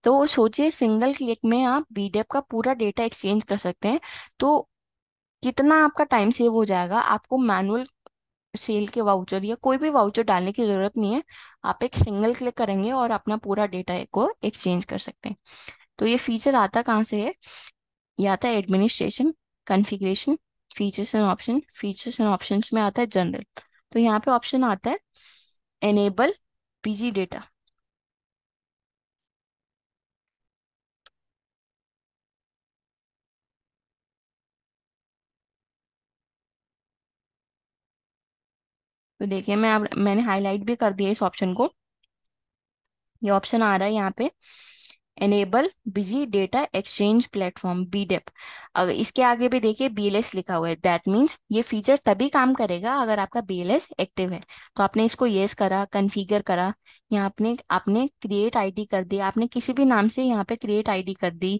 तो सोचिए सिंगल क्लिक में आप बीडेप का पूरा डेटा एक्सचेंज कर सकते हैं। तो कितना आपका टाइम सेव हो जाएगा। आपको मैनुअल सेल के वाउचर या कोई भी वाउचर डालने की जरूरत नहीं है। आप एक सिंगल क्लिक करेंगे और अपना पूरा डेटा को एक्सचेंज कर सकते हैं। तो ये फीचर आता कहाँ से है, ये आता है administration, configuration, features and option. Features and options में आता है जनरल। तो यहाँ पे ऑप्शन आता है एनेबल बिजी डेटा। तो देखिए मैंने हाईलाइट भी कर दिया इस ऑप्शन को। ये ऑप्शन आ रहा है यहाँ पे, enable Busy data exchange platform BDEP. अगर इसके आगे भी देखिए बीएलएस लिखा हुआ है, दैट मीन्स ये फीचर तभी काम करेगा अगर आपका बीएलएस एक्टिव है। तो आपने इसको यस करा, कॉन्फ़िगर करा, यहाँ आपने आपने क्रिएट आईडी कर दी, आपने किसी भी नाम से यहाँ पे क्रिएट आईडी कर दी,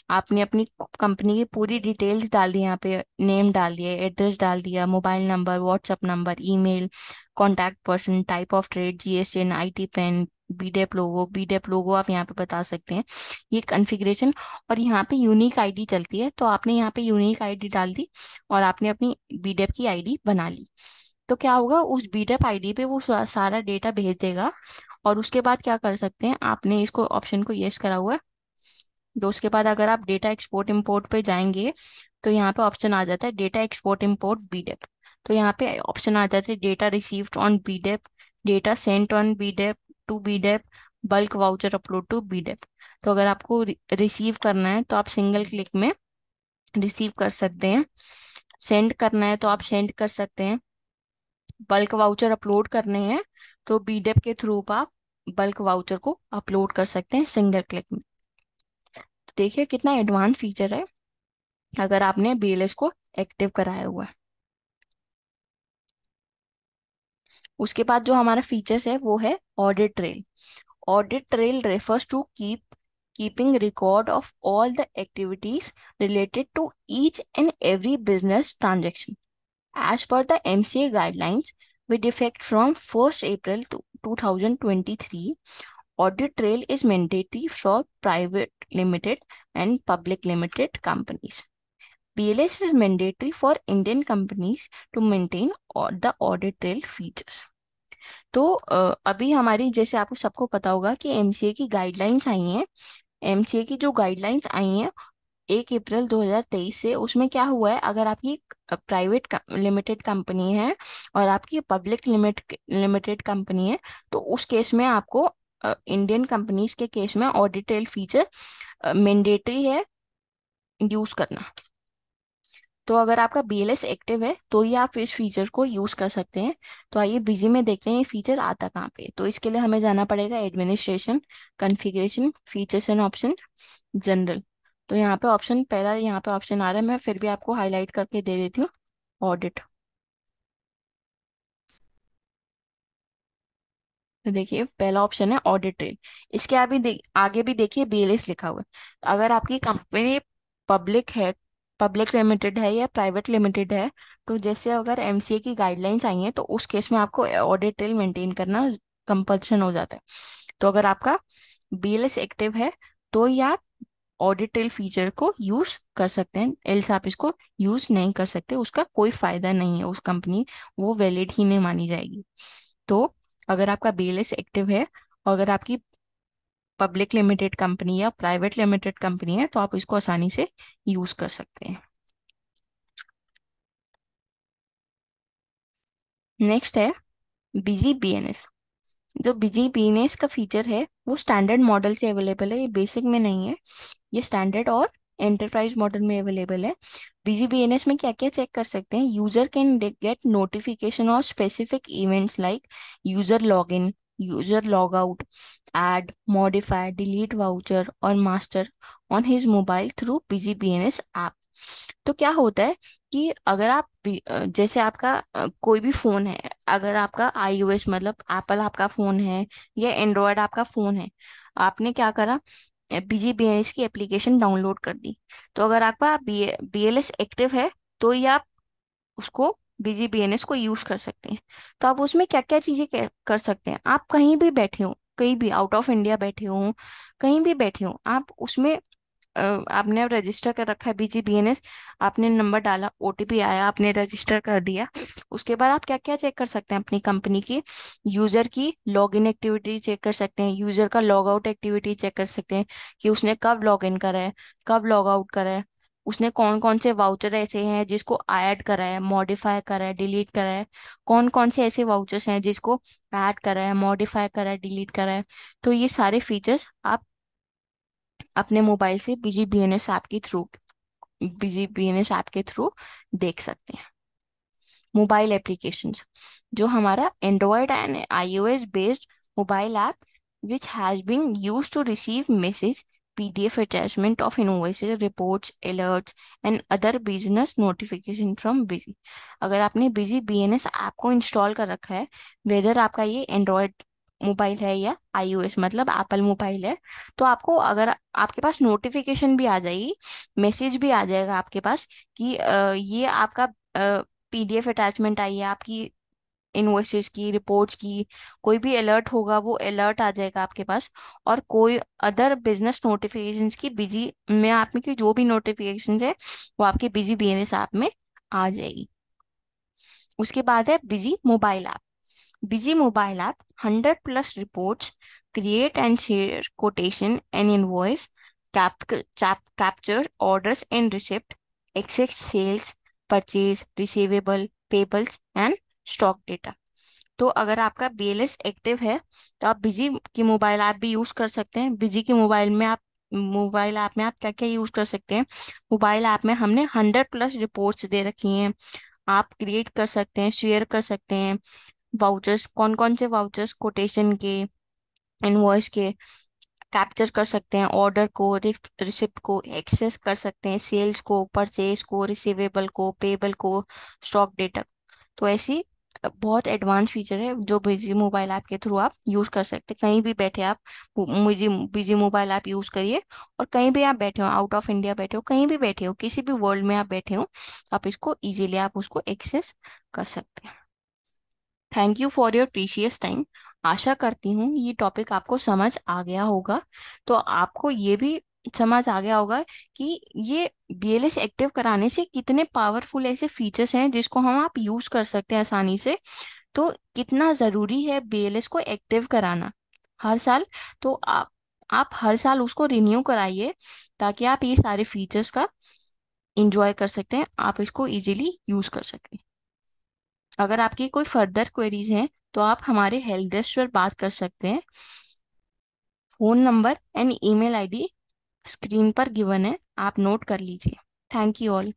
आपने अपनी कंपनी की पूरी डिटेल्स डाल दी, यहाँ पे नेम डाल दिया, एड्रेस डाल दिया, mobile number, WhatsApp number, email, contact person, type of trade, GSN, IT PAN, BDEP logo आप यहाँ पे बता सकते हैं, ये कॉन्फ़िगरेशन। और यहाँ पे यूनिक आईडी चलती है, तो आपने यहाँ पे यूनिक आईडी डाल दी और आपने अपनी बीडेप की आईडी बना ली। तो क्या होगा, उस बीडेप आईडी पे वो सारा डेटा भेज देगा। और उसके बाद क्या कर सकते हैं, आपने इसको ऑप्शन को यस करा हुआ है, तो उसके बाद अगर आप डेटा एक्सपोर्ट इंपोर्ट पे जाएंगे, तो यहाँ पे ऑप्शन आ जाता है डेटा एक्सपोर्ट इंपोर्ट बीडेप। तो यहाँ पे ऑप्शन आ जाता है data received on BDEP, data sent on BDEP to BDEP, bulk voucher upload to BDEP. तो अगर आपको रिसीव करना है तो आप सिंगल क्लिक में रिसीव कर सकते हैं, सेंड करना है तो आप सेंड कर सकते हैं, बल्क वाउचर अपलोड करने हैं तो बीडेप के थ्रू आप बल्क वाउचर को अपलोड कर सकते हैं सिंगल क्लिक में। तो देखिए कितना एडवांस फीचर है अगर आपने बीएलएस को एक्टिव कराया हुआ है। उसके बाद जो हमारा फीचर्स है वो है audit trail. Audit trail refers to keeping record of all the activities related to each and every business transaction. As per the MCA guidelines, with effect from 1st April to 2023, Audit trail is mandatory for private limited and public limited companies. BLS is mandatory for Indian companies to maintain the audit trail features. तो अभी हमारी, जैसे आपको सबको पता होगा कि एमसीए की गाइडलाइंस आई हैं। एमसीए की जो गाइडलाइंस आई हैं 1 अप्रैल 2023 से, उसमें क्या हुआ है, अगर आपकी प्राइवेट लिमिटेड कंपनी है और आपकी पब्लिक लिमिटेड कंपनी है, तो उस केस में आपको इंडियन कंपनीज के केस में ऑडिट ट्रेल फीचर मैंडेटरी है यूज करना। तो अगर आपका बीएलएस एक्टिव है तो ही आप इस फीचर को यूज कर सकते हैं। तो आइए बिजी में देखते हैं ये फीचर आता कहाँ पे। तो इसके लिए हमें जाना पड़ेगा administration, configuration, features and option, general. तो यहाँ पे ऑप्शन, पहला यहाँ पे ऑप्शन आ रहा है, मैं फिर भी आपको हाईलाइट करके दे देती हूँ, ऑडिट। तो देखिए पहला ऑप्शन है ऑडिट ट्रेल। इसके आगे भी देखिए बीएलएस लिखा हुआ है। अगर आपकी कंपनी पब्लिक है, पब्लिक लिमिटेड है या प्राइवेट लिमिटेड है, तो जैसे अगर एमसीए की गाइडलाइंस आई हैं तो उस केस में आपको ऑडिट ट्रेल मेंटेन करना कंपल्शन हो जाता है। तो अगर आपका बीएलएस एक्टिव है तो ही आप ऑडिट ट्रेल फीचर को यूज कर सकते हैं, एल्स आप इसको यूज नहीं कर सकते, उसका कोई फायदा नहीं है, उस कंपनी वो वैलिड ही नहीं मानी जाएगी। तो अगर आपका बीएलएस एक्टिव है और अगर आपकी पब्लिक लिमिटेड कंपनी या प्राइवेट लिमिटेड कंपनी है तो आप इसको आसानी से यूज कर सकते हैं। नेक्स्ट है बिजी बीएनएस। जो बिजी बीएनएस का फीचर है वो स्टैंडर्ड मॉडल से अवेलेबल है, ये बेसिक में नहीं है, ये स्टैंडर्ड और एंटरप्राइज मॉडल में अवेलेबल है। बिजी बीएनएस में क्या क्या चेक कर सकते हैं, user can get notification of specific events like user log in, user log out, add, modify, delete voucher और master on his mobile through busy BNS app. तो क्या होता है कि अगर आप जैसे आपका कोई भी फोन है, अगर आपका iOS मतलब एप्पल आपका फोन है या एंड्रॉयड आपका फोन है, आपने क्या करा, बिजी बीएनएस की एप्लीकेशन डाउनलोड कर दी। तो अगर आपका बीएलएस एक्टिव है तो ही आप उसको बिजी बीएनएस को यूज कर सकते हैं। तो आप उसमें क्या क्या चीजें कर सकते हैं, आप कहीं भी बैठे हो, कहीं भी आउट ऑफ इंडिया बैठे हो, कहीं भी बैठे हो, आप उसमें आपने रजिस्टर कर रखा है बिजी बीएनएस, आपने नंबर डाला, ओटीपी आया, आपने रजिस्टर कर दिया। उसके बाद आप क्या क्या चेक कर सकते हैं अपनी कंपनी की, यूजर की लॉग इन एक्टिविटी चेक कर सकते हैं, यूजर का लॉग आउट एक्टिविटी चेक कर सकते हैं कि उसने कब लॉग इन करा है, कब लॉग आउट करा है, उसने कौन कौन से वाउचर ऐसे हैं जिसको ऐड करा है, मॉडिफाई करा है, डिलीट करा है, कौन कौन से ऐसे वाउचर्स हैं जिसको ऐड करा है, मॉडिफाई करा है, डिलीट करा है। तो ये सारे फीचर्स आप अपने मोबाइल से बिजी बीएनएस ऐप के थ्रू देख सकते हैं। मोबाइल एप्लीकेशंस, जो हमारा Android and iOS based mobile app which has been used to receive message, PDF attachment of invoices, reports, alerts and other business notification from Busy। अगर आपने Busy BNS ऐप को इंस्टॉल कर रखा है, वेदर आपका ये एंड्रॉयड मोबाइल है या iOS मतलब एप्पल मोबाइल है, तो आपको अगर आपके पास नोटिफिकेशन भी आ जाएगी, मैसेज भी आ जाएगा आपके पास कि ये आपका पीडीएफ अटैचमेंट आई है आपकी इनवॉइसेस की, रिपोर्ट्स की, कोई भी अलर्ट होगा वो अलर्ट आ जाएगा आपके पास। और कोई अदर बिजनेस नोटिफिकेशंस की बिजी में आप में की जो भी नोटिफिकेशंस है वो आपके बिजी बीएनएस ऐप में आ जाएगी। उसके बाद है Busy mobile app. Busy mobile app 100+ reports, create and share quotation and invoice, capture orders and receipt, access sales, purchase, receivable, payables and stock data. तो अगर आपका बीएलएस एक्टिव है तो आप बिजी की मोबाइल ऐप भी यूज कर सकते हैं। बिजी की मोबाइल ऐप में आप क्या क्या यूज कर सकते हैं, मोबाइल ऐप में हमने 100+ रिपोर्ट्स दे रखी हैं, आप क्रिएट कर सकते हैं, शेयर कर सकते हैं वाउचर्स, कौन कौन से वाउचर्स, कोटेशन के, इनवॉइस के, कैप्चर कर सकते हैं ऑर्डर को, रिसिप्ट को, एक्सेस कर सकते हैं सेल्स को, परचेज को, रिसीवेबल को, पेबल को, स्टॉक डेटा। तो ऐसी बहुत एडवांस फीचर है जो बिजी मोबाइल ऐप के थ्रू आप यूज कर सकते हैं। कहीं भी बैठे आप busy busy mobile app use करिए, और कहीं भी आप बैठे हो, आउट ऑफ इंडिया बैठे हो, कहीं भी बैठे हो, किसी भी वर्ल्ड में आप बैठे हो, आप इसको इजीली आप उसको एक्सेस कर सकते हैं। Thank you for your precious time. आशा करती हूँ ये टॉपिक आपको समझ आ गया होगा। तो आपको ये भी समझ आ गया होगा कि ये बीएलएस एक्टिव कराने से कितने पावरफुल ऐसे फीचर्स हैं जिसको हम आप यूज कर सकते हैं आसानी से। तो कितना जरूरी है बीएलएस को एक्टिव कराना हर साल। तो आप हर साल उसको रिन्यू कराइए ताकि आप ये सारे फीचर्स का इंजॉय कर सकते हैं, आप इसको इजीली यूज कर सकते हैं। अगर आपकी कोई फर्दर क्वेरीज हैं तो आप हमारे हेल्प डेस्क पर बात कर सकते हैं। Phone number and email ID screen पर गिवन है, आप नोट कर लीजिए। Thank you all.